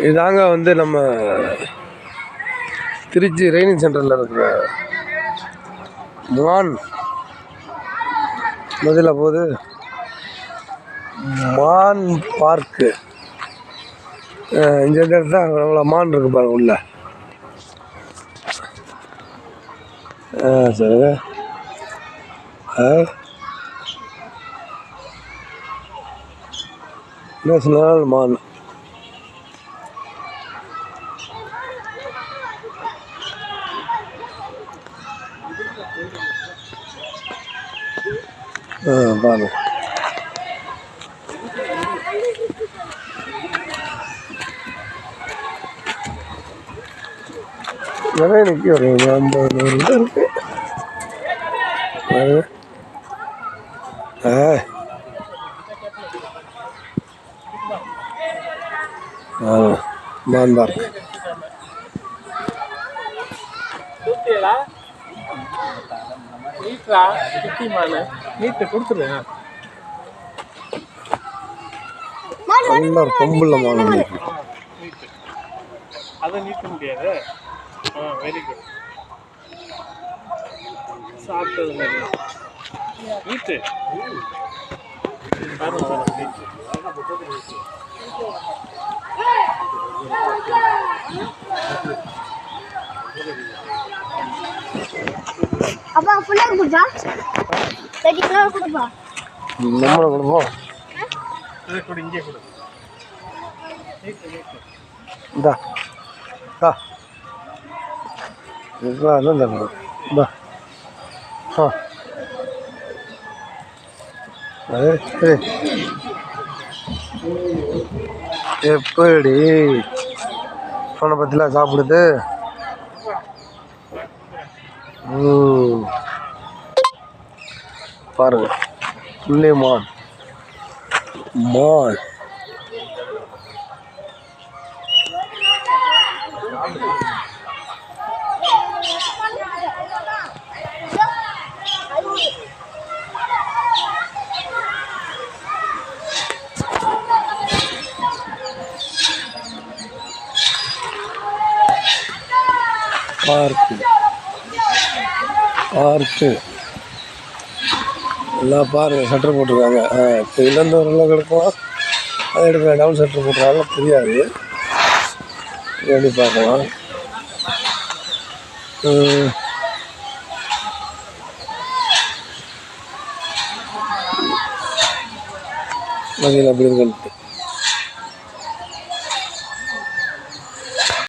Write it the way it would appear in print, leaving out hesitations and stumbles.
இதாங்க வந்து நம்ம திருச்சி ரெய்னிங் சென்டரில் இருக்கிற மான் மதியில் போது மான் பார்க்கு. இந்த இடத்துல அவ்வளோ மான் இருக்கு பாருங்க உள்ள. சரி நேஷனல் மான். பாருங்க நிறைய நிற்கி ஒரு 50 இருக்கு. மான் பார்க். நல்ல கொம்புள்ள மான் அதை நீக்க முடியாது. Very good. சாப்பிட்டது மாதிரி நீட்டு அப்பா ஃபுல்லாக கொடுப்பா. கொடுப்பா நம்மளை கொடுப்போம். இங்கே கொடு. இந்தா இதெல்லாம் தரணும். இந்தா சரி எப்படி ஃபோனை பற்றிலாம் சாப்பிடுது. பாருங்க உள்ளே மான் மான். பார்க்கு எல்லாம் பாருங்கள். ஷட்டர் போட்டிருக்காங்க. இப்போ இழந்த ஒரு கிடக்கும். அதை எடுக்க டவுன் ஷட்டர் போட்டுருக்காங்க. தெரியாது எப்படி பார்க்கலாம். மதியம் அப்படி இருக்குன்ட்டு